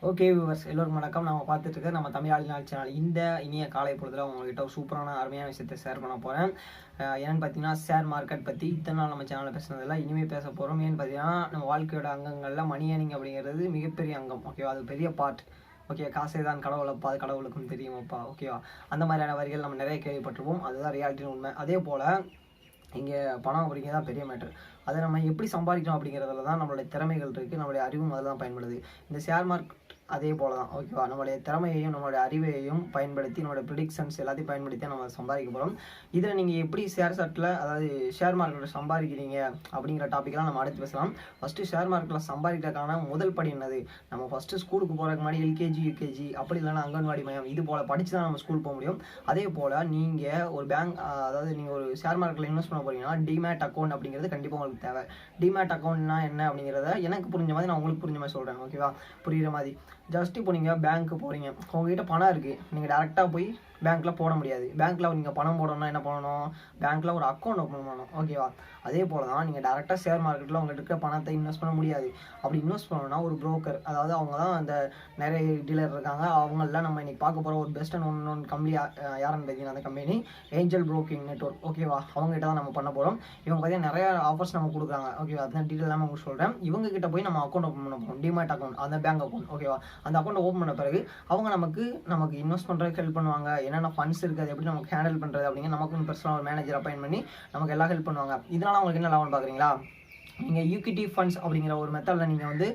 Okay viewers எல்லோருக்கும் வணக்கம். நம்ம பார்த்துட்டு இருக்க நம்ம தமிழ் சேனல் இந்த இனிய காலை பொழுதுல உங்ககிட்ட ஒரு சூப்பரான அருமையான விஷயத்தை ஷேர் பண்ண போகிறேன். ஏன்னு பார்த்தீங்கன்னா ஷேர் மார்க்கெட் பற்றி இத்தனை நாள் நம்ம சேனலில் பேசுனதில்ல, இனிமேல் பேச போகிறோம். ஏன்னு பார்த்தீங்கன்னா நம்ம வாழ்க்கையோட அங்கங்களில் மணி ஏர்னிங் அப்படிங்கிறது மிகப்பெரிய அங்கம். ஓகேவா, அது பெரிய பார்ட். ஓகே, காசே தான் கடவுளப்பா, அது கடவுளுக்கும் தெரியுமாப்பா. ஓகேவா, அந்த மாதிரியான வரிகள் நம்ம நிறைய கேள்விப்பட்டிருப்போம். அதுதான் ரியாலிட்டின்னு உண்மை. அதே போல் இங்கே பணம் அப்படிங்கிறது தான் பெரிய மேட்ரு. அதை நம்ம எப்படி சம்பாதிக்கணும் அப்படிங்கிறதுல தான் நம்மளுடைய திறமைகள் இருக்குது, நம்மளுடைய அறிவும் அதில் தான் பயன்படுது. இந்த ஷேர் மார்க்கெட் அதே போல தான். ஓகேவா, நம்மளுடைய திறமையையும் நம்மளுடைய அறிவையையும் பயன்படுத்தி நம்மளுடைய ப்ரிடிக்ஷன்ஸ் எல்லாத்தையும் பயன்படுத்தி நம்ம சம்பாதிக்க போகிறோம். இதில் நீங்கள் எப்படி அதாவது ஷேர் மார்க்கெட்டில் சம்பாதிக்கிறீங்க அப்படிங்கிற டாப்பிக்லாம் நம்ம அடுத்து பேசலாம். ஃபஸ்ட்டு ஷேர் மார்க்கெட்டில் சம்பாதிக்கிறதுக்கான முதல் படி என்னது? நம்ம ஃபஸ்ட்டு ஸ்கூலுக்கு போகிறதுக்கு முன்னாடி எல்கேஜி யூகேஜி அப்படி இல்லைன்னா அங்கன்வாடி மையம் இது போல் படித்து தான் நம்ம ஸ்கூல் போக முடியும். அதே போல் நீங்கள் ஒரு அதாவது நீங்கள் ஒரு ஷேர் மார்க்கெட்டில் இன்வெஸ்ட் பண்ண போகிறீங்கன்னா டிமேட் அக்கௌண்ட் அப்படிங்கிறது கண்டிப்பாக உங்களுக்கு தேவை. டிமேட் அக்கௌண்ட்னா என்ன அப்படிங்கிறத எனக்கு புரிஞ்ச மாதிரி நான் உங்களுக்கு புரிஞ்ச மாதிரி சொல்கிறேன். ஓகேவா, புரிகிற மாதிரி. ஜஸ்ட் இப்போ நீங்கள் பேங்க்கு போகிறீங்க, உங்ககிட்ட பணம் இருக்குது, நீங்கள் டேரெக்டாக போய் பேங்க்கில் போட முடியாது. பேங்க்கில் நீங்கள் பணம் போடணும்னா என்ன பண்ணணும்? பேங்க்கில் ஒரு அக்கௌண்ட் ஓப்பன் பண்ணணும். ஓகேவா, அதே போல் தான் நீங்கள் டேரெக்டாக ஷேர் மார்க்கெட்டில் உங்கள்கிட்ட இருக்க பணத்தை இன்வெஸ்ட் பண்ண முடியாது. அப்படி இன்வெஸ்ட் பண்ணணும்னா ஒரு புரோக்கர், அதாவது அவங்க தான் அந்த நிறைய டீலர் இருக்காங்க, அவங்கள நம்ம இன்றைக்கி பார்க்க போகிற ஒரு பெஸ்ட் அண்ட் ஒன் கம்பெனி யாருன்னு பார்த்தீங்கன்னா அந்த கம்பெனி ஏஞ்சல் ப்ரோக்கிங் நெட்வொர்க். ஓகேவா, அவங்ககிட்ட தான் நம்ம பண்ண போகிறோம். இவங்க பார்த்தீங்கன்னா நிறைய ஆஃபர்ஸ் நம்ம கொடுக்குறாங்க. ஓகேவா, அதுதான் டீட்டெயில் எல்லாமே உங்களுக்கு சொல்கிறேன். இவங்க கிட்ட போய் நம்ம அக்கௌண்ட் ஓப்பன் பண்ண போகிறோம், டிமேட் அக்கௌண்ட், அந்த பேங்க் அக்கௌண்ட். ஓகேவா, அந்த அக்கௌண்ட் ஓப்பன் பண்ண பிறகு அவங்க நமக்கு இன்வெஸ்ட் பண்ணுறதுக்கு ஹெல்ப் பண்ணுவாங்க. என்னென்ன ஃபண்ட்ஸ் இருக்குது, அது எப்படி நமக்கு ஹேண்டில் பண்ணுறது அப்படிங்கிற நமக்கு பர்சனல் ஒரு மேனேஜர் அப்பாயின் பண்ணி நமக்கு எல்லாம் ஹெல்ப் பண்ணுவாங்க. இதனால் உங்களுக்கு என்ன லாபம்னு பார்க்குறீங்களா? நீங்கள் ஈக்விட்டி ஃபண்ட்ஸ் அப்படிங்கிற ஒரு மெத்தடில் நீங்கள் வந்து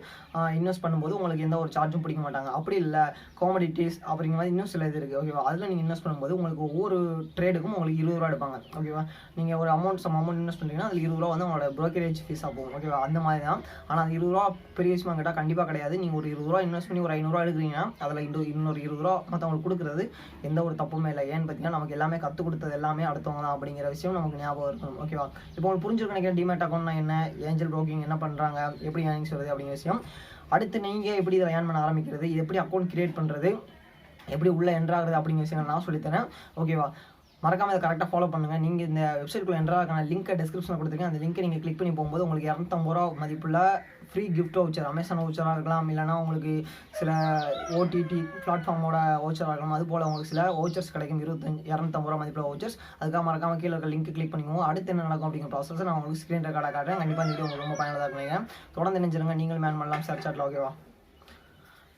இன்வெஸ்ட் பண்ணும்போது உங்களுக்கு எந்த ஒரு சார்ஜும் பிடிக்க மாட்டாங்க. அப்படி இல்லை காமடிட்டிஸ் அப்படிங்கிற மாதிரி இன்னும் சில இது இருக்குது. ஓகேவா, அதில் நீங்கள் இன்வெஸ்ட் பண்ணும்போது உங்களுக்கு ஒவ்வொரு ட்ரேடுக்கும் உங்களுக்கு 20 ரூபா எடுப்பாங்க. ஓகேவா, நீங்கள் ஒரு அமௌண்ட் இன்வெஸ்ட் பண்ணுறீங்கன்னா அதில் 20 ரூபா வந்து உங்களோட ப்ரோக்கரேஜ் ஃபீஸாக போகும். ஓகேவா, அந்த மாதிரி தான். ஆனால் அது 20 ரூபா பெரிய விஷயமா கேட்டால் கண்டிப்பாக கிடையாது. நீங்கள் ஒரு 20 ரூபா இன்வெஸ்ட் பண்ணி ஒரு 500 ரூபா எடுக்கிறீங்கன்னா அதில் இன்னொரு 20 ரூபா மற்றவங்களுக்கு கொடுக்குறது எந்த ஒரு தப்புமே இல்லை. ஏன்னு பார்த்தீங்கன்னா நமக்கு எல்லாமே கற்றுக் கொடுத்தது எல்லாமே அடுத்தவங்க தான் அப்படிங்கிற விஷயம் நமக்கு ஞாபகம் இருக்கணும். ஓகேவா, இப்போ உங்களுக்கு புரிஞ்சிருக்க நினைக்கிறேன் டிமேட் அக்கௌண்ட்னா என்ன, ஏஞ்சல் ப்ரோக்கிங் என்ன பண்ணுறாங்க, எப்படி ஏர்னிங்ஸ் வருது அப்படிங்கிற விஷயம். அடுத்து நீங்கள் எப்படி இதில் ஏர்ன் பண்ண ஆரம்பிக்கிறது, இது எப்படி அக்கௌண்ட் கிரியேட் பண்ணுறது, எப்படி உள்ளே என்ட்ராகிறது அப்படிங்கிற விஷயங்கள் நான் சொல்லித்தரேன். ஓகேவா, மறக்காமல் இதை கரெக்டாக ஃபாலோ பண்ணுங்கள். நீங்கள் இந்த வெப்சைட்குள்ளே என்ட்ராகிறதுக்கான லிங்க்கை டிஸ்கிரிப்ஷனில் கொடுத்துருக்கேன். அந்த லிங்க்கை நீங்கள் கிளிக் பண்ணி போகும்போது உங்களுக்கு 250 ரூபா மதிப்புள்ள ஃப்ரீ கிஃப்ட் வவுச்சர், அமேசான் வவுச்சராக இருக்கலாம், இல்லைனா உங்களுக்கு சில ஓடிடி பிளாட்ஃபார்மோட வவுச்சராக இருக்கலாம். அது போல் உங்களுக்கு சில வவுச்சர்ஸ் கிடைக்கும். 250 ரூபா மதிப்புள்ள வவுச்சர்ஸ். அதுக்காக மறக்காமல் கீழே இருக்க லிங்க் கிளிக் பண்ணிக்கோங்க. அடுத்து என்ன நடக்கும் அப்படிங்கிற ப்ராசஸ் நான் உங்களுக்கு ஸ்க்ரீன் ரெக்கார்டாக காட்டுறேன். கண்டிப்பாக இந்த வீடியோ உங்களுக்கு ரொம்ப பயனுள்ளதாக இருக்கும். தொடர்ந்து நினைச்சிருங்க. நீங்கள் மேன் பண்ணலாம் ஷேர் சாட்டில். ஓகேவா,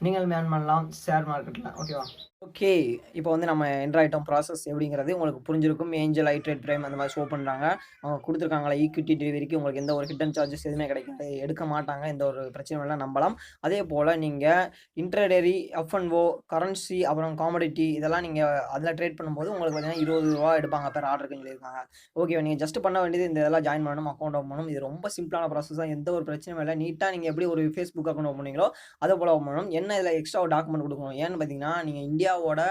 நீங்கள் மேன் பண்ணலாம் ஷேர் மார்க்கெட்டில். ஓகேவா, ஓகே. இப்போ வந்து நம்ம என்ட்ரு ஆகிட்டோம். ப்ராசஸ் எப்படிங்கிறது உங்களுக்கு புரிஞ்சிருக்கும். ஏஞ்சல் ஐட்ரேட் பிரைம் அந்த மாதிரி ஷோ பண்ணுறாங்க. அவங்க கொடுத்துருக்காங்களா ஈக்விட்டி டெலிவரிக்கு உங்களுக்கு எந்த ஒரு ஹிடன் சார்ஜஸ் எதுவுமே கிடைக்காது, எடுக்க மாட்டாங்க. எந்த ஒரு பிரச்சனையும் இல்லை, நம்பலாம். அதே போல் நீங்கள் இன்ட்ரடரி F&O கரன்சி அப்புறம் காமடிட்டி இதெல்லாம் நீங்கள் அதில் ட்ரேட் பண்ணும்போது உங்களுக்கு பார்த்தீங்கன்னா 20 ரூபா எடுப்பாங்க பேர் ஆர்டருக்குன்னு சொல்லியிருக்காங்க. ஓகே, நீங்கள் ஜஸ்ட் பண்ண வேண்டியது இந்த இதெல்லாம் ஜாயின் பண்ணணும், அக்கௌண்ட் ஓப்பன் பண்ணணும். இது ரொம்ப சிம்பிளான ப்ராசஸ் தான், எந்த ஒரு பிரச்சனையும் இல்லை. நீட்டாக நீங்கள் எப்படி ஒரு ஃபேஸ்புக் அக்கௌண்ட் ஓப்பன் பண்ணீங்களோ அதே போல் ஓப்பன் பண்ணணும். என்ன இதில் எக்ஸ்ட்ரா ஒரு டாக்குமெண்ட் கொடுக்கணும். ஏன்னு பார்த்தீங்கன்னா நீங்கள் இந்தியாவோட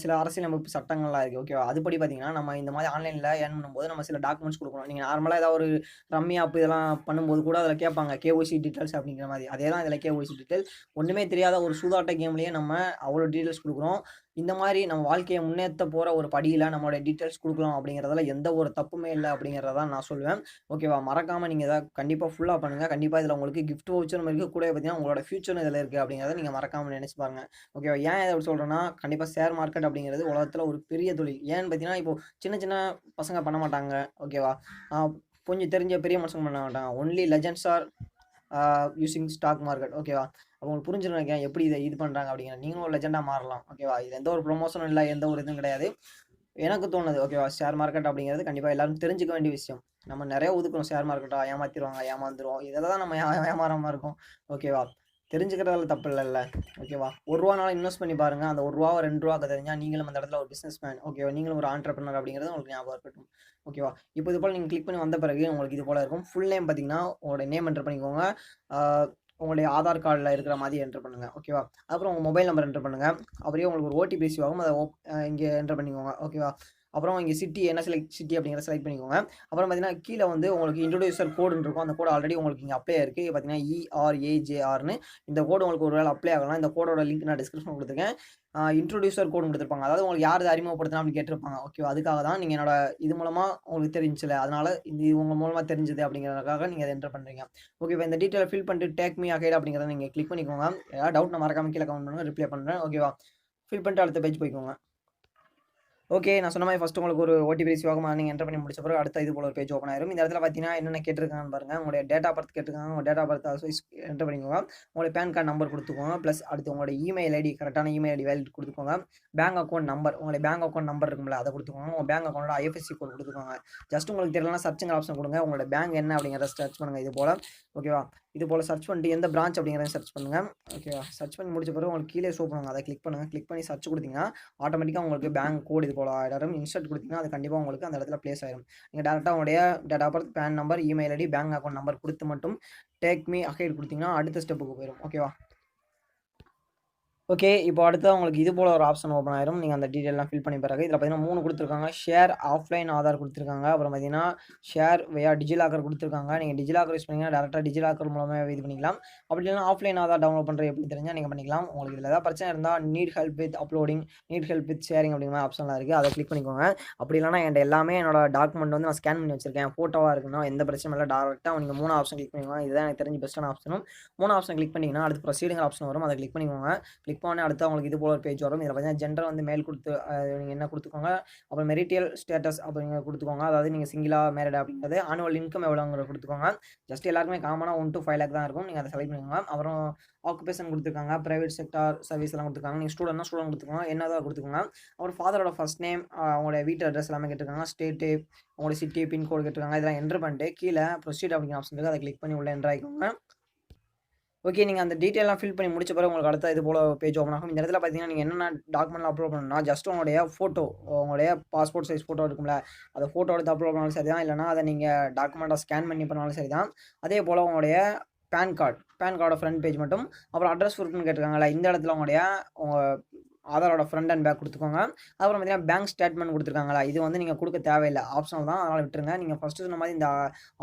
சில அரசியலமைப்பு சட்டங்கள்லாம் இருக்குது. ஓகேவா, அதுபடி பார்த்தீங்கன்னா நம்ம இந்த மாதிரி ஆன்லைனில் ஏர்ன் பண்ணும்போது நம்ம சில டாக்குமெண்ட்ஸ் கொடுக்கணும். நீங்கள் நார்மலாக ஏதாவது ஒரு ரம்மி ஆப் இதெல்லாம் பண்ணும்போது கூட அதில் கேட்பாங்க கேஒய்சி டீட்டெயில்ஸ் அப்படிங்கிற மாதிரி. அதே தான் இதில் கேஒய்சி டீட்டெயில். ஒன்றுமே தெரியாத ஒரு சூதாட்ட கேம்லேயே நம்ம அவ்வளோ டீட்டெயில்ஸ் கொடுக்குறோம். இந்த மாதிரி நம்ம வாழ்க்கையை முன்னேற்ற போகிற ஒரு படியில் நம்மளுடைய டீட்டெயில்ஸ் கொடுக்கலாம் அப்படிங்கிறதுல எந்த ஒரு தப்புமே இல்லை அப்படிங்கிறதான் நான் சொல்லுவேன். ஓகேவா, மறக்காமல் நீங்கள் இதை கண்டிப்பாக ஃபுல்லாக பண்ணுங்கள். கண்டிப்பாக இதில் உங்களுக்கு கிஃப்ட் வவுச்சரும் இருக்குது, கூட பார்த்தீங்கன்னா உங்களோட ஃபியூச்சரும் இதில் இருக்குது அப்படிங்கிறத நீங்கள் மறக்காமல் நினச்சி பாருங்கள். ஓகேவா, ஏன் இதை சொல்கிறேன்னா கண்டிப்பாக ஷேர் மார்க்கெட் அப்படிங்கிறது உலகத்தில் ஒரு பெரிய தொழில். ஏன்னு பார்த்தீங்கன்னா இப்போ சின்ன சின்ன பசங்க பண்ண மாட்டாங்க. ஓகேவா, கொஞ்சம் தெரிஞ்ச பெரிய மனுஷங்க பண்ண மாட்டாங்க. Only legends are using stock market. ஓகேவா, அப்போ உங்களுக்கு புரிஞ்சுருக்கேன் எப்படி இதை இது பண்ணுறாங்க அப்படிங்கிற. நீங்களும் ஒரு லெஜெண்டாக மாறலாம். ஓகேவா, இது எந்த ஒரு ப்ரொமோஷனும் இல்லை, எந்த ஒரு இதுவும் கிடையாது. எனக்கு தோணுது. ஓகேவா, ஷேர் மார்க்கெட் அப்படிங்கிறது கண்டிப்பாக எல்லாரும் தெரிஞ்சுக்க வேண்டிய விஷயம். நம்ம நிறைய ஒதுக்கணும். ஷேர் மார்க்கெட்டாக ஏமாற்றிடுவாங்க, ஏமாந்துரும், இதெல்லாம் தான் நம்ம ஏமாறாமல் இருக்கும். ஓகேவா, தெரிஞ்சுக்கிறதால தப்பு இல்லைல்ல. ஓகேவா, ₹1 இன்வெஸ்ட் பண்ணி பாருங்கள். அந்த ₹1 ₹2 தெரிஞ்சால் நீங்களும் அந்த இடத்துல ஒரு பிஸ்னஸ் மேன். ஓகேவா, நீங்களும் ஒரு ஆண்டர்பிரினர் அப்படிங்கிறது உங்களுக்கு ஞாபகம் இருக்கட்டும். ஓகேவா, இப்போ இது போல் நீங்கள் கிளிக் பண்ணி வந்த பிறகு உங்களுக்கு இது போல் இருக்கும். ஃபுல் நேம் பார்த்தீங்கன்னா உங்களோட நேம் என்டர் பண்ணிக்கோங்க. உங்களுடைய ஆதார் கார்டில் இருக்கிற மாதிரி என்ட்ரு பண்ணுங்கள். ஓகேவா, அப்புறம் உங்கள் மொபைல் நம்பர் என்ட்ரு பண்ணுங்கள். அப்படியே உங்களுக்கு ஒரு ஓடிபி இஷ்யூ ஆகும், அதை இங்கே என்ட்ரு பண்ணிக்கோங்க. ஓகேவா, அப்புறம் இங்கே சிட்டி என்ன சிட்டி அப்படிங்கிறத செலக்ட் பண்ணிக்கோங்க. அப்புறம் பார்த்தீங்கன்னா கீழே வந்து உங்களுக்கு இன்ட்ரோடியூசர் கோடுன்னு இருக்கும். அந்த கோடு ஆல்ரெடி உங்களுக்கு இங்கே அப்ளை இருக்குது. பார்த்தீங்கன்னா ERAJRன்னு இந்த கோடு உங்களுக்கு ஒரு வேளை அப்ளை ஆகலாம். இந்த கோடோட லிங்க் நான் டிஸ்கிரிப்ஷன் கொடுத்துருக்கேன். இன்ட்ரோடியூசர் கோடு கொடுத்துருப்பாங்க. அதாவது உங்களுக்கு யார் அறிமுகப்படுத்தினா அப்படின்னு கேட்டிருப்பாங்க. ஓகே, அதுக்காக தான் நீங்கள் என்னோட இது மூலமாக உங்களுக்கு தெரிஞ்சில்ல, அதனால இது உங்க மூலமாக தெரிஞ்சது அப்படிங்கிறதுக்காக நீங்கள் அதை என்டர் பண்ணுறீங்க. ஓகே, இப்போ இந்த டீட்டெயிலை ஃபில் பண்ணிட்டு டேக் மீ அகைட் அப்படிங்கிறத நீங்கள் கிளிக் பண்ணிக்கோங்க. ஏதாவது டவுட் நான் மறக்காம கீழே கமெண்ட் பண்ணுங்க, ரிப்ளை பண்ணுறேன். ஓகேவா, ஃபில் பண்ணிட்டு அடுத்த பேஜ் போய்க்கோங்க. ஓகே, நான் சொன்ன மாதிரி ஃபஸ்ட் உங்களுக்கு ஒரு ஓடிபி ரிசீவ் ஆகும். நீங்கள் என்டர் பண்ணி முடிச்ச பிறகு அடுத்த இது போல ஒரு பேஜ் ஓப்பன் ஆயிரும். இந்த இடத்துல பார்த்தீங்கன்னா என்னென்ன கேட்டிருக்காங்கன்னு பாருங்கள். உங்களுடைய டேட் ஆஃப் பர்த் கேட்டிருக்காங்க. உங்கள் டேட் ஆஃப் பர்த் என்டர் பண்ணிக்கோங்க. உங்களுடைய பேன் கார்டு நம்பர் கொடுத்துக்கோங்க. ப்ளஸ் அடுத்து உங்களுடைய இமெயில் ஐடி, கரெக்டான இமெயில் ஐடி வேலிட் கொடுத்துக்கோங்க. பேங்க் அக்கௌண்ட் நம்பர், உங்களுடைய பேங்க் அக்கௌண்ட் நம்பர் இருக்கும்ல, அதை கொடுத்துக்கோங்க. உங்கள் பேங்க் அக்கௌண்ட்டோட IFSC கோட் கொடுத்துக்கோங்க. ஜஸ்ட் உங்களுக்கு தெரியலனா சர்ச்சுங்கிற ஆப்ஷன் கொடுங்க. உங்களோட பேங்க் என்ன அப்படிங்கிறத சர்ச் பண்ணுங்கள். இது போல் ஓகேவா, இது போல் சர்ச் பண்ணிட்டு எந்த பிரான்ச் அப்படிங்கிறத சர்ச் பண்ணுங்கள். ஓகேவா, சர்ச் பண்ணி முடிச்ச பிறகு உங்களுக்கு கீழே ஷோ பண்ணுவாங்க. அதை கிளிக் பண்ணுங்கள். கிளிக் பண்ணி சர்ச் கொடுத்தீங்கன்னா ஆட்டோமேட்டிக்காக உங்களுக்கு பேங்க் கோட் இது போல் ஆயிடும். இன்ஸ்டர்ட் கொடுத்தீங்கன்னா அது கண்டிப்பாக உங்களுக்கு அந்த இடத்துல ப்ளேஸ் ஆயிடும். நீங்கள் டேரெக்டாக உங்களுடைய date of birth, PAN number, email ID, bank account number கொடுத்து மட்டும் டேக் மீ அகைட் கொடுத்தீங்கன்னா அடுத்த ஸ்டெப்புக்கு போயிடும். ஓகேவா. ஓகே, இப்போ அடுத்து உங்களுக்கு இது போல் ஒரு ஆப்ஷன் ஓப்பன் ஆயிரும். நீங்கள் அந்த டீட்டெயிலாம் ஃபில் பண்ணி பிறகு இதில் பார்த்தீங்கன்னா 3 கொடுத்துருக்காங்க. ஷேர் ஆஃப்லைன் ஆதார் கொடுத்துருக்காங்க. அப்புறம் பார்த்தீங்கன்னா ஷேர் வெயா டிஜிலாக்கர் கொடுத்துருக்காங்க. நீங்கள் டிஜிலாக்கர் யூஸ் பண்ணிங்கன்னா டேரெக்டாக டிஜிலாக்கர் மூலமாக இது பண்ணிக்கலாம். அப்படி இல்லைனா ஆஃப்லைன் ஆதார் டவுன்லோட் பண்ணுறது எப்படி தெரிஞ்சால் நீங்கள் பண்ணிக்கலாம். உங்களுக்கு இதில் ஏதாவது பிரச்சனை இருந்தால் need help with uploading, need help with sharing அப்படிங்கிற ஆப்ஷன்லாம் இருக்குது. அதை கிளிக் பண்ணிக்கோங்க. அப்படி இல்லைனா என்கிட்ட எல்லாமே என்னோட டாக்குமெண்ட் வந்து நான் ஸ்கேன் பண்ணி வச்சிருக்கேன், ஃபோட்டோவாக இருக்குன்னா எந்த பிரச்சனையும் இல்லை. டேரெக்டாக நீங்கள் 3 ஆப்ஷன் கிளிக் பண்ணிக்கோங்க. இதுதான் எனக்கு தெரிஞ்ச பெஸ்ட்டான ஆப்ஷனும். 3 ஆப்ஷன் கிளிக் பண்ணிங்கன்னா அடுத்து ப்ரொசீடிங் ஆப்ஷன் வரும். அதை கிளிக் பண்ணிக்கோங்க. கிளிக் பண்ணி அடுத்து உங்களுக்கு இது போல ஒரு பேஜ் வரும். இதில் பார்த்தீங்கன்னா ஜெண்டர் வந்து மேல் கொடுத்து நீங்கள் என்ன கொடுத்துக்கோங்க. அப்புறம் மெரிட்டியல் ஸ்டேட்டஸ் அப்படிங்கிற கொடுத்துக்கோங்க. அதாவது நீங்கள் சிங்கிளா மேரிடா அப்படிங்கிறது. ஆனுவல் இன்கம் எவ்வளோங்கிற கொடுத்துக்கோங்க. ஜஸ்ட் எல்லாருக்குமே காமனாக 1 to 5 lakh தான் இருக்கும். நீங்கள் அதை செலக்ட் பண்ணிக்கோங்க. அப்புறம் ஆக்குபேஷன் கொடுத்துருக்காங்க. ப்ரைவேட் செக்டார் சர்வீஸ் எல்லாம் கொடுத்துருக்காங்க. நீங்கள் ஸ்டூடெண்ட் கொடுத்துக்கோங்க. என்னதான் கொடுத்துக்கோங்க. அப்புறம் ஃபாதரோட ஃபர்ஸ்ட் நேம், அவங்களுடைய வீட்டு அட்ரஸ் எல்லாமே கேட்டிருக்காங்க. ஸ்டேட்டு, உங்களுடைய சிட்டி, பின்கோடு கேட்டிருக்காங்க. இதெல்லாம் என்ட்ரு பண்ணிட்டு கீழே ப்ரொசீட் அப்படிங்கிற ஆப்ஷன் இருக்குது. அதை கிளிக் பண்ணி உள்ள என்ட்ரு ஆகிக்கோங்க. ஓகே, நீங்கள் அந்த டீட்டெயிலாம் ஃபில் பண்ணி முடிச்ச பிறகு உங்களுக்கு அடுத்த இது போல் பேஜ் ஓப்பன் ஆகும். இந்த இடத்துல பார்த்தீங்கன்னா நீங்கள் என்னென்ன டாக்குமெண்ட்லாம் அப்லோட் பண்ணணும்னா ஜஸ்ட் உங்களுடைய ஃபோட்டோ, உங்களுடைய பாஸ்போர்ட் சைஸ் ஃபோட்டோ இருக்கும்ல, அதை ஃபோட்டோ எடுத்து அப்லோட் பண்ணாலும் சரி தான், இல்லைனா அதை நீங்கள் டாக்குமெண்ட்டாக ஸ்கேன் பண்ணி பண்ணாலும் சரி தான். அதே போல் உங்களுடைய பேன் கார்டோட ஃப்ரண்ட் பேஜ் மட்டும், அப்புறம் அட்ரஸ் ப்ரூஃப்னு கேட்டிருக்காங்களா, இந்த இடத்துல உங்களுடைய ஆதாரோட ஃப்ரண்ட் அண்ட் பேக் கொடுத்துக்கோங்க. அப்புறம் பார்த்தீங்கன்னா பேங்க் ஸ்டேட்மெண்ட் கொடுத்துருக்காங்களா, இது வந்து நீங்கள் கொடுக்க தேவையில்லை, ஆப்ஷனல் தான், அதனால் விட்டுருங்க. நீங்கள் ஃபஸ்ட்டு சொன்ன மாதிரி இந்த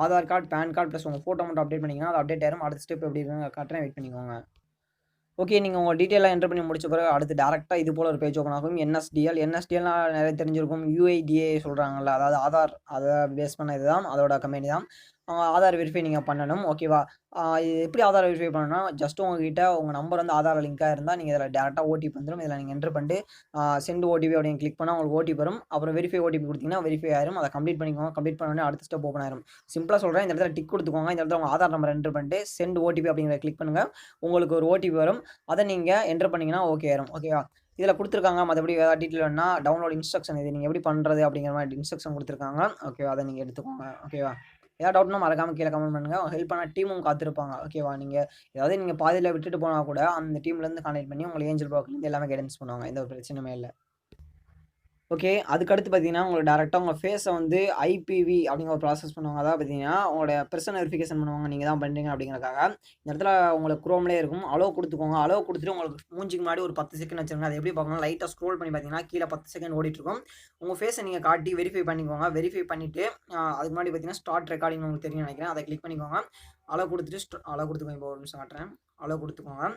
Aadhaar card, PAN card plus உங்கள் ஃபோட்டோ மட்டும் அப்டேட் பண்ணிங்கன்னா அது அப்டேட் ஆயிரும். அடுத்த ஸ்டெப் எப்படி இருக்குன்னு காட்டுறேன், வெயிட் பண்ணிக்கோங்க. ஓகே, நீங்கள் உங்கள் டீட்டெயிலாக என்டர் பண்ணி முடிச்ச பிறகு அடுத்து டேரெக்டாக இது போல் ஒரு பேஜ் ஓப்பன் ஆகும். என்எஸ்டிஎல்னால் நிறைய தெரிஞ்சிருக்கும். UIDA சொல்கிறாங்கல்ல, அதாவது ஆதார், அதை பேஸ் பண்ண இதுதான், அதோட கம்பெனி தான். ஆதார் வெரிஃபை நீங்கள் பண்ணணும். ஓகேவா, இது எப்படி ஆதார் வெரிஃபை பண்ணணும்னா ஜஸ்ட் உங்ககிட்ட உங்கள் நம்பர் வந்து ஆதார் லிங்காக இருந்தால் நீங்கள் இதில் டேரெக்டாக OTP வந்துடும். இதில் நீங்கள் என்ட்ரு பண்ணிட்டு சென்ட் OTP அப்படின்னு கிளிக் பண்ணால் உங்களுக்கு OTP வரும். அப்புறம் வெரிஃபை OTP கொடுத்தீங்கன்னா வெரிஃபை ஆயிரும். அதை கம்ப்ளீட் பண்ணிக்கோங்க. கம்ப்ளீட் பண்ணோடனே அடுத்த ஸ்டெப் ஓப்பன் ஆயிரும். சிம்பிளாக சொல்கிறேன், இந்த இடத்துல டிக் கொடுத்துக்கோங்க. இந்த இடத்துல உங்கள் ஆதார் நம்பர் என்ட்ரு பண்ணிட்டு சென்ட் OTP அப்படிங்கிறத கிளிக் பண்ணுங்கள். உங்களுக்கு ஒரு OTP வரும். அதை நீங்கள் என்ட்ரு பண்ணிங்கன்னா ஓகே ஆயிரும். ஓகேவா, இதில் கொடுத்துருக்காங்க. மற்றபடி வேறு டீட்டெயில் வேணுன்னா டவுன்லோட் இன்ஸ்ட்ரக்ஷன், இது நீங்கள் எப்படி பண்ணுறது அப்படிங்கிற மாதிரி இன்ஸ்ட்ரக்ஷன் கொடுத்துருக்காங்க. ஓகேவா, அதை நீங்கள் எடுத்துக்கோங்க. ஓகேவா, ஏதாவது டவுட்னா மறக்காமல் கீழே கமெண்ட் பண்ணுங்கள். ஹெல்ப் பண்ண டீமும் காத்திருப்பாங்க. ஓகேவா, ஏதாவது நீங்கள் பாதியில் விட்டுட்டு போனால் கூட அந்த டீம்லேருந்து கான்டெக்ட் பண்ணி உங்களை ஏஞ்சல் ப்ரோக்கர்லேருந்து எல்லாமே கைடன்ஸ் பண்ணுவாங்க. எந்த ஒரு பிரச்சனையுமே இல்லை. ஓகே, அதுக்கடுத்து பார்த்தீங்கன்னா உங்களுக்கு டேரெக்டாக உங்கள் ஃபேஸை வந்து IPV அப்படிங்கிற ஒரு ப்ராசஸ் பண்ணுவாங்க. அதாவது பார்த்தீங்கன்னா உங்களுடைய பர்சனல் வெரிஃபிகேஷன் பண்ணுவாங்க, நீங்கள் தான் பண்ணுறீங்க அப்படிங்கிறதுக்காக. இந்த இடத்துல உங்களுக்கு குரோம்லேயே இருக்கும். அலோவ் கொடுத்துக்கோங்க. அலோவ் கொடுத்துட்டு உங்களுக்கு மூஞ்சிக்கு முன்னாடி ஒரு 10 செகண்ட் வச்சுருங்க. அது எப்படி பார்க்கணும், லைட்டாக ஸ்க்ரோல் பண்ணி பார்த்தீங்கன்னா கீழே 10 செகண்ட் ஓடிட்டுருக்கும். உங்கள் ஃபேஸை நீங்கள் காட்டி வெரிஃபை பண்ணிக்கோங்க. வெரிஃபை பண்ணிவிட்டு அதுக்கு முன்னாடி பார்த்தீங்கன்னா ஸ்டார்ட் ரெக்கார்டிங் உங்களுக்கு தெரியும் நினைக்கிறேன், அதை கிளிக் பண்ணிக்கோங்க. அலோவ் கொடுத்துக்கோங்க. இப்போ ஒரு நிமிஷம் காட்டுறேன். அலோவ் கொடுத்துக்கோங்க.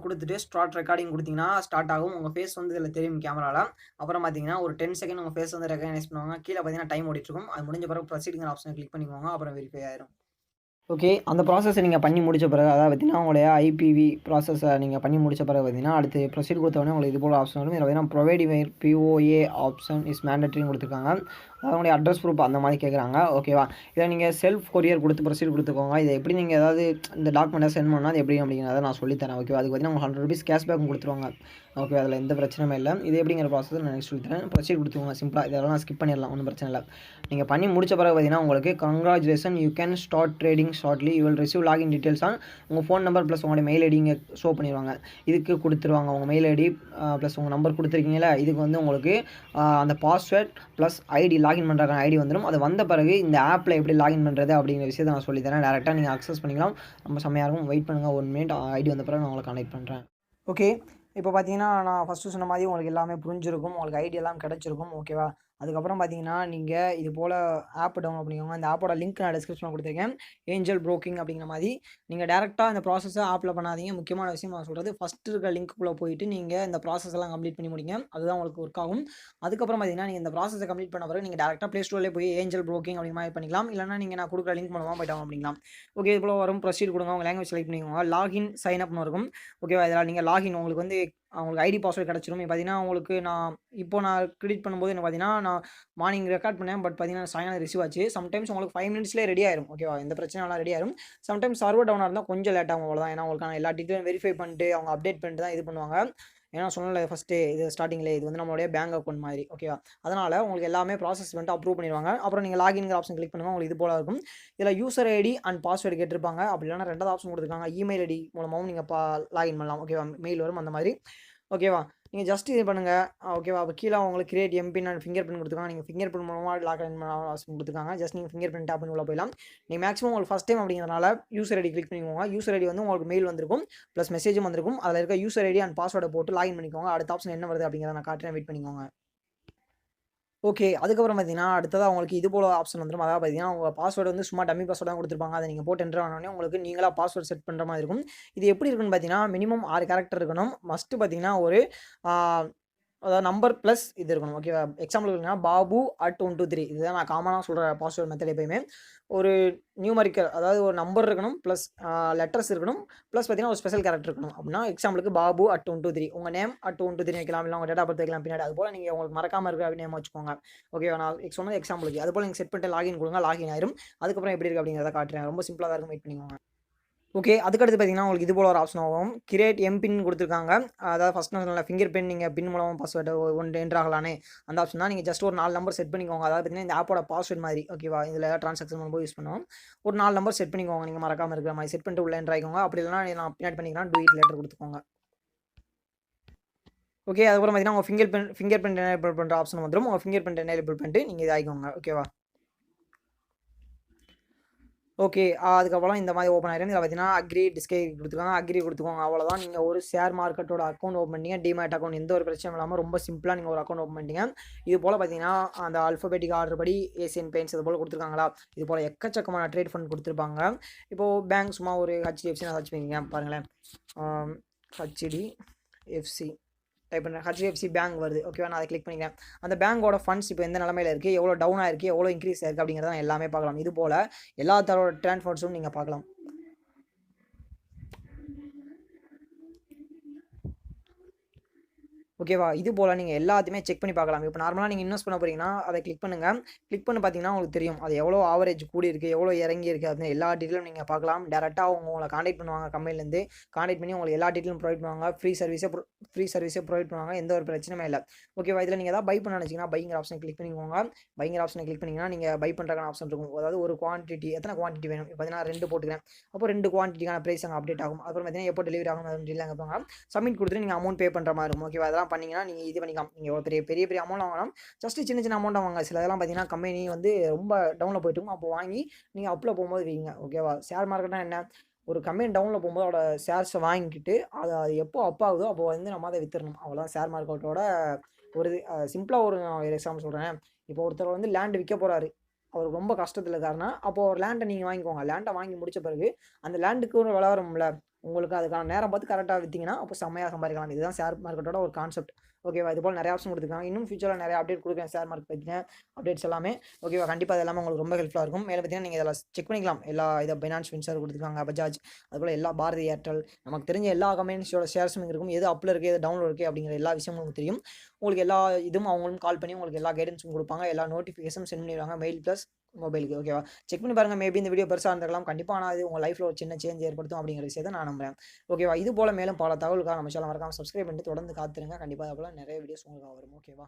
கொடுத்துட்டு ஸ்டார்ட் ரெக்கார்டிங் கொடுத்தீங்கன்னா ஸ்டார்ட் ஆகும். உங்கள் ஃபேஸ் வந்து இதில் தெரியும் கேமராவில். அப்புறம் பார்த்தீங்கன்னா ஒரு 10 செகண்ட் உங்கள் ஃபேஸ் வந்து ரெகனைஸ் பண்ணுவாங்க. கீழே பார்த்தீங்கன்னா டைம் ஓடிட்டுருக்கும். அது முடிஞ்ச பிறகு ப்ரொசீடிங் ஆப்ஷனை கிளிக் பண்ணிக்கோங்க. அப்புறம் வெரிஃபை ஆயிரும். ஓகே, அந்த ப்ராசஸை நீங்கள் பண்ணி முடிச்ச பிறகு, அதாவது பார்த்தீங்கன்னா உங்களுடைய IPV ப்ராசஸை நீங்கள் பண்ணி முடிச்ச பிறகு பார்த்தீங்கன்னா அடுத்து ப்ரொசீட் கொடுத்தவொடனே உங்களுக்கு இது போல் ஆப்ஷன் வரும். இதில் பார்த்தீங்கன்னா provide your POA option is மேண்டட்ரின்னு கொடுத்துருக்காங்க. அவங்களுடைய அட்ரஸ் ப்ரூஃப் அந்த மாதிரி கேட்குறாங்க. ஓகேவா, இதை நீங்கள் செல்ஃப் கொரியர் கொடுத்து ப்ரொசீட் கொடுத்துக்கோங்க. இதை எப்படி நீங்கள் ஏதாவது இந்த டாக்குமெண்ட்டை சென்ட் பண்ணால் அது எப்படி அப்படிங்கிறத நான் சொல்லித்தரேன். ஓகேவா, அதுக்கு பார்த்தீங்கன்னா உங்களுக்கு 100 rupees கேஷ்பேக்கும் கொடுத்துருவாங்க. ஓகே, அதில் எந்த பிரச்சனையும் இல்லை. இது எப்படிங்கிற ப்ராசஸ் நான் நெக்ஸ்ட் சொல்லித்தரேன். ப்ரொசீட் கொடுத்துக்கோங்க. சிம்பிளாக இதெல்லாம் நான் ஸ்கிப் பண்ணிடலாம், ஒன்றும் பிரச்சனை இல்லை. நீங்கள் பண்ணி முடிச்ச பிறகு பார்த்தீங்கன்னா உங்களுக்கு congratulation, you can start trading shortly, you will receive login details on உங்கள் ஃபோன் நம்பர் ப்ளஸ் உங்களுடைய மெயில் ஐடி இங்கே ஷோ பண்ணிடுவாங்க. இதுக்கு கொடுத்துருவாங்க உங்கள் மெயில் ஐடி ப்ளஸ் உங்கள் நம்பர் கொடுத்துருக்கீங்களா, இதுக்கு வந்து உங்களுக்கு அந்த பாஸ்வேர்ட் ப்ளஸ் ஐடி லாகின் பண்ணுற ஐடி வந்துடும். அது வந்த பிறகு இந்த ஆப்பில் எப்படி லாகின் பண்ணுறது அப்படிங்கிற விஷயத்தை நான் சொல்லித்தரேன். டேரெக்டாக நீங்கள் அக்சஸ் பண்ணிக்கலாம். ரொம்ப செம்மையாக இருக்கும். வெயிட் பண்ணுங்கள் 1 minute. ஐடி வந்த பிறகு நான் உங்களை கான்டெக்ட் பண்ணுறேன். ஓகே, இப்போ பார்த்தீங்கன்னா, நான் ஃபர்ஸ்ட்டு சொன்ன மாரி உங்களுக்கு எல்லாமே புரிஞ்சிருக்கும். உங்களுக்கு ஐடியாலாம் கிடைச்சிருக்கும். ஓகேவா? அதுக்கப்புறம் பார்த்தீங்கன்னா, நீங்க இது போல ஆப் டவுன்லோட் பண்ணிக்கோங்க. அந்த ஆப்போட லிங்க் நான் டிஸ்கிரிப்ஷன்ல குடுத்துருக்கேன். ஏஞ்சல் புரோக்கிங் அப்படிங்கிற மாரி. நீங்க டைரக்ட்டா இந்த ப்ராசஸ ஆப்ல பண்ணாதீங்க. முக்கியமான விஷயம் நான் சொல்றது, ஃபர்ஸ்ட் இருக்க லிங்க்குள்ள போயிட்டு நீங்க இந்த ப்ராசஸ் எல்லாம் கம்ப்ளீட் பண்ணி முடிங்க. அதுதான் உங்களுக்கு ஒர்க் ஆகும். அதுக்கப்புறம் பார்த்தீங்கன்னா, நீங்க இந்த ப்ராசஸ கம்ப்ளீட் பண்ண பிறகு நீங்க டைரக்ட்டா Play Storeலயே போய் ஏஞ்சல் புரோக்கிங் அப்படிங்கிற மாரி பண்ணிக்கலாம். இல்லன்னா நீங்க நான் குடுக்குற லிங்க் மூலமா போய் டவுன்லோட் பண்ணிக்கலாம். ஓகே. இது போல வரும். ப்ரொசீட் குடுங்க. உங்க லாங்குவேஜ் செலக்ட் பண்ணிக்கோங்க. லாகின், சைன் அப்னு இருக்கும். ஓகேவா? இதில நீங்க லாகின் உங்களுக்கு வந்து உங்களுக்கு ஐடி பாஸ்வேர்ட் கிடைச்சிரும். பார்த்தீங்கன்னா, உங்களுக்கு நான் கிரெடிட் பண்ணும்போது என்ன பார்த்தீங்கன்னா, நான் மார்னிங் ரெக்கார்ட் பண்ணேன். பட் பார்த்தீங்கன்னா, சாயங்காலம் ரிசீவ் ஆச்சு. சம்டைம்ஸ் உங்களுக்கு 5 மினிட்ஸ்லேயே ரெடி ஆயிரும். ஓகேவா? எந்த பிரச்சனையும் இல்ல ரெடி ஆயிரும். சம்டைம்ஸ் சர்வர் டவுனா இருந்தா கொஞ்சம் லேட் ஆகும் அவ்வளோதான். ஏன்னா, உங்களுக்கான எல்லா டீட்டெயிலும் வெரிஃபை பண்ணிட்டு, அவங்க அப்டேட் பண்ணிட்டு தான் இது பண்ணுவாங்க. ஏன்னா சொன்னேன்ல ஃபர்ஸ்ட்டே இது ஸ்டார்ட்டிங்லேயே இது வந்து நம்மளுடைய பேங்க் அக்கவுண்ட் மாதிரி. ஓகேவா? அதனால உங்களுக்கு எல்லாமே ப்ராசஸ் பண்ணிட்டு அப்ரூவ் பண்ணிருவாங்க. அப்புறம் நீங்க லாகின்ங்கிற ஆப்ஷன் கிளிக் பண்ணுங்க. உங்களுக்கு இது போல இருக்கும். இதில யூசர் ஐடி அண்ட் பாஸ்வேர்ட் கேட்டிருப்பாங்க. அப்படி இல்லன்னா 2வது ஆப்ஷன் குடுத்துருக்காங்க. இமெயில் ஐடி மூலமாவும் நீங்க லாகின் பண்ணலாம். ஓகேவா? மெயில் வரும் அந்த மாதிரி. ஓகேவா? நீங்க ஜஸ்ட் இது பண்ணுங்க. ஓகேவா? அப்ப கீழ உங்களுக்கு create MPIN and finger print குடுத்துருக்காங்க. நீங்க ஃபிங்கர் பிரிண்ட் மூலமா லாகின் பண்ண ஆப்ஷன் குடுத்துருக்காங்க. ஜஸ்ட் நீங்க ஃபிங்கர் பிரிண்ட் டேப் பண்ணி உள்ள போயிடலாம். நீங்க மேக்ஸிமம் உங்களுக்கு ஃபர்ஸ்ட் டைம் அப்படிங்கிறதுனால யூசர் ஐடி கிளிக் பண்ணிக்கோங்க. யூசர் ஐடி வந்து உங்களுக்கு மெயில் வந்திருக்கும். பிளஸ் மெசேஜும் வந்திருக்கும். அதில இருக்க யூசர் ஐடி அண்ட் பாஸ்வேர்ட போட்டு லாகின் பண்ணிக்கோங்க. அடுத்த ஆப்ஷன் என்ன வருது அப்படிங்கிறத நான் காட்டுறேன். வெயிட் பண்ணிக்கோங்க. ஓகே. அதுக்கப்புறம் பார்த்தீங்கன்னா, அடுத்ததா உங்களுக்கு இது போல ஆப்ஷன் வந்துரும். அதாவது பார்த்தீங்கன்னா, உங்க பாஸ்வேர்ட் வந்து சும்மா டம்மி பாஸ்வேர்ட் தான் குடுத்துருப்பாங்க. அத நீங்க போட்டு என்டர் ஆனோனே உங்களுக்கு நீங்களா பாஸ்வேர்ட் செட் பண்ற மாரி இருக்கும். இது எப்படி இருக்குன்னு பார்த்தீங்கன்னா, மினிமம் 6 கேரக்டர் இருக்கணும். மஸ்ட் பார்த்தீங்கன்னா, ஒரு ஆ அதாவது நம்பர் பிளஸ் இது இருக்கணும். ஓகேவா? எக்ஸாம்பிள் பார்த்தீங்கன்னா, babu@123 இதுதான் நான் காமனா சொல்ற பாஸ்வேர்ட் மெத்தட் எப்பயுமே. ஒரு நியூமரிக்கல் அதாவது ஒரு நம்பர் இருக்கணும். பிளஸ் லெட்டர்ஸ் இருக்கணும். பிளஸ் பார்த்தீங்கன்னா, ஒரு ஸ்பெஷல் கேரக்டர் இருக்கணும். அப்படின்னா எக்ஸாம்பிளுக்கு babu@123 உங்க நேம் @123 வைக்கலாம். இல்ல உங்க டேட் ஆஃப் பர்த் வைக்கலாம் பின்னாடி. அதுபோல நீங்க உங்களுக்கு மறக்காம இருக்கிற நேம் வச்சுக்கோங்க. ஓகேவா? நான் சொன்னது எக்ஸாம்பிளுக்கு. அதுபோல நீங்க செட் பண்ணிட்டு லாகின் குடுங்க. லாகின் ஆயிரும். அதுக்கப்புறம் எப்படி இருக்கு அப்படிங்கிறத காட்டுறேன். ரொம்ப சிம்பிளா தான் இருக்கும். வெயிட் பண்ணிக்கோங்க. ஓகே. அதுக்கடுத்து பார்த்தீங்கன்னா, உங்களுக்கு இது போல ஒரு ஆப்ஷன் ஆகும். கிரியேட் எம்பின் குடுத்துருக்காங்க. அதாவது ஃபர்ஸ்ட் நான் சொன்னேன்ல ஃபிங்கர் பிரிண்ட் நீங்க பின் மூலமா பாஸ்வேர்ட் என்டர் ஆகலான்னு. அந்த ஆப்ஷன் தான். நீங்க ஜஸ்ட் ஒரு 4 நம்பர் செட் பண்ணிக்கோங்க. அதாவது பார்த்தீங்கன்னா, இந்த ஆப்போட பாஸ்வேர்ட் மாரி. ஓகேவா? இதில டிரான்சாக்ஷன் பண்ணும்போது யூஸ் பண்ணுவோம். ஒரு 4 நம்பர் செட் பண்ணிக்கோங்க. நீங்க மறக்காம இருக்கிற மாரி செட் பண்ணிட்டு உள்ள என்டர் ஆயிக்கோங்க. அப்படி இல்லன்னா நான் பின்னாடி பண்ணிக்கிறேன். டூ இட் லேட்டர் குடுத்துக்கோங்க. ஓகே. அதுக்கப்புறம் பார்த்தீங்கன்னா, உங்க ஃபிங்கர் பிரிண்ட் எனேபிள் பண்ற ஆப்ஷன் வந்துரும். உங்க ஃபிங்கர் பிரிண்ட் எனேபிள் பண்ணிட்டு நீங்க இது ஆயிக்கோங்க. ஓகேவா? ஓகே. அதுக்கப்புறம் இந்த மாரி ஓப்பன் ஆயிரும். இதில பார்த்தீங்கன்னா, அக்ரி, டிஸ்கை குடுத்துருக்காங்க. அக்ரி குடுத்துக்கோங்க. அவ்வளோதான். நீங்க ஒரு ஷேர் மார்க்கெட்டோட அக்கவுண்ட் ஓப்பன் பண்ணீங்க. டிமேட் அக்கவுண்ட் எந்த ஒரு பிரச்சனையும் இல்லாம ரொம்ப சிம்பிளா நீங்க ஒரு அக்கவுண்ட் ஓப்பன் பண்ணிட்டீங்க. இது போல பார்த்தீங்கன்னா, அந்த அல்பாபெட்டிக் ஆர்டர் படி ஏசியன் பெயிண்ட்ஸ் இது போல குடுத்துருக்காங்களா? இது போல எக்கச்சக்கமான ட்ரேட் ஃபண்ட் குடுத்துருப்பாங்க. இப்போ பேங்க் சும்மா ஒரு HDFC சர்ச் பண்ணிக்கங்க பாருங்களேன். HDFC டைப் பண்றேன். HDFC பேங்க் வருது. ஓகேவா? நான் அத கிளிக் பண்ணிக்கிறேன். அந்த பேங்கோட ஃபண்ட்ஸ் இப்போ எந்த நிலைமையில இருக்கு? எவ்வளோ டவுன் ஆயிருக்கு? எவ்வளோ இன்கிரீஸ் ஆயிருக்கு? அப்படிங்கிறத எல்லாமே பார்க்கலாம். இது போல எல்லா தரோட ட்ரான்ஸ்ஃபர்ஸும் நீங்க பார்க்கலாம். ஓகேவா? இது போல நீங்க எல்லாத்தையுமே செக் பண்ணி பார்க்கலாம். இப்போ நார்மலா நீங்க இன்வெஸ்ட் பண்ண போறீங்கன்னா, அத கிளிக் பண்ணுங்க. கிளிக் பண்ணி பார்த்தீங்கன்னா, உங்களுக்கு தெரியும். அது எவ்வளோ ஆவரேஜ் கூடியிருக்கு, எவ்வளோ இறங்கியிருக்கு அப்படின்னு எல்லா டீட்டெயிலும் நீங்க பார்க்கலாம். டைரக்ட்டா அவங்க உங்கள கான்டாக்ட் பண்ணுவாங்க கம்பெனிலேருந்து. கான்டாக்ட் பண்ணி உங்களுக்கு எல்லா டீட்டெயிலும் ப்ரொவைட் பண்ணுவாங்க. ஃப்ரீ சர்வீஸே ப்ரொவைட் பண்ணுவாங்க. எந்த ஒரு பிரச்சனையுமே இல்ல. ஓகேவா? இதில நீங்க ஏதாவது பை பண்ண நினைச்சீங்கன்னா, பைங்கிற ஆப்ஷன கிளிக் பண்ணிக்கோங்க. பைங்கிற ஆப்ஷன கிளிக் பண்ணீங்கன்னா, நீங்க பை பண்றதுக்கான ஆப்ஷன் இருக்கும். அதாவது ஒரு குவான்டிட்டி எத்தனை குவான்டிட்டி வேணும்? இப்போ பார்த்தீங்கன்னா 2 போட்டுக்கிறேன். அப்போ 2 குவான்டிட்டிக்கான பிரைஸ் அங்க அப்டேட் ஆகும். அப்புறம் பார்த்தீங்கன்னா, எப்போ டெலிவரி ஆகும் அதுவும் டீட்டெயில் கேட்பாங்க. சப்மிட் குடுத்துட்டு நீங்க அமௌண்ட் பே பண்ற மாரி இருக்கும். ஓகேவா? அதெல்லாம் பண்ணீங்கன்னா, நீங்க இது பண்ணிக்கலாம். நீங்க ஒரு பெரிய அமௌண்ட் வாங்கலாம். ஜஸ்ட் சின்ன அமௌண்ட்டா வாங்க. சில இதெல்லாம் பார்த்தீங்கன்னா, கம்பெனி வந்து ரொம்ப டவுன்ல போயிட்டு இருக்கும். அப்போ வாங்கி நீங்க அப்ல போகும்போது வைங்க. ஓகேவா? ஷேர் மார்க்கெட்னா என்ன? ஒரு கம்பெனி டவுன்ல போகும்போது அதோட ஷேர்ஸ வாங்கிக்கிட்டு, அது எப்போ அப் ஆகுதோ அப்போ வந்து நம்ம அத வித்துறணும். அவ்வளோதான் ஷேர் மார்க்கெட்டோட ஒரு இது. சிம்பிளா ஒரு எக்ஸாம்பிள் சொல்றேன். இப்போ ஒருத்தர் வந்து லேண்ட் விக்க போறாரு. அவரு ரொம்ப கஷ்டத்துல இருக்காருன்னா, அப்போ ஒரு லேண்ட நீங்க வாங்கிக்கோங்க. லேண்ட வாங்கி முடிச்ச பிறகு, அந்த லேண்டுக்கு ஒரு விலை வரும்ல. உங்களுக்கு அதுக்கான நேரம் பார்த்து கரெக்ட்டா வித்தீங்கன்னா, அப்போ செம்மையா சம்பாரிக்கலாம். இதுதான் ஷேர் மார்க்கெட்டோட ஒரு கான்செப்ட். ஓகேவா? இது போல நெறைய ஆப்ஷன் குடுத்துருக்காங்க. இன்னும் ஃபியூச்சர்ல நெறைய அப்டேட் குடுக்குறேன் ஷேர் மார்க்கெட் பத்தின அப்டேட்ஸ் எல்லாமே. ஓகேவா? கண்டிப்பா அது எல்லாமே உங்களுக்கு ரொம்ப ஹெல்ப்ஃபுல்லா இருக்கும். மேல பார்த்தீங்கன்னா, நீங்க இதில செக் பண்ணிக்கலாம். எல்லா பைனான்ஸ் ஃபின்சர்வ் குடுத்துருக்காங்க, பஜாஜ், அதுபோல எல்லா பாரதி ஏர்டெல் நமக்கு தெரிஞ்ச எல்லா கம்பெனிஸோட ஷேர்ஸும் இங்க இருக்கும். எது அப்ல இருக்கு, எது டவுன்ல இருக்கு அப்படிங்கிற எல்லா விஷயமும் உங்களுக்கு தெரியும். உங்களுக்கு எல்லா இதுவும் அவங்களும் கால் பண்ணி உங்களுக்கு எல்லா கைடன்ஸும் குடுப்பாங்க. எல்லா நோட்டிஃபிகேஷனும் சென்ட் பண்ணிருவாங்க. மெயில் பிளஸ் மொபைலுக்கு. ஓகேவா? செக் பண்ணி பாருங்க. மேபி இந்த வீடியோ பெருசா இருந்திருக்கலாம். கண்டிப்பா ஆனா இது உங்க லைஃப்ல ஒரு சின்ன சேஞ்ச் ஏற்படுத்தும் அப்படிங்கிற விஷயத்த நான் நம்புறேன். ஓகேவா? இது போல மேலும் பல தகவலுக்காக நம்ம சேனல மறக்காம சப்ஸ்கிரைப் பண்ணிட்டு தொடர்ந்து காத்துருங்க. கண்டிப்பா அது போல நெறைய வீடியோஸ் உங்களுக்கு வரும். ஓகேவா?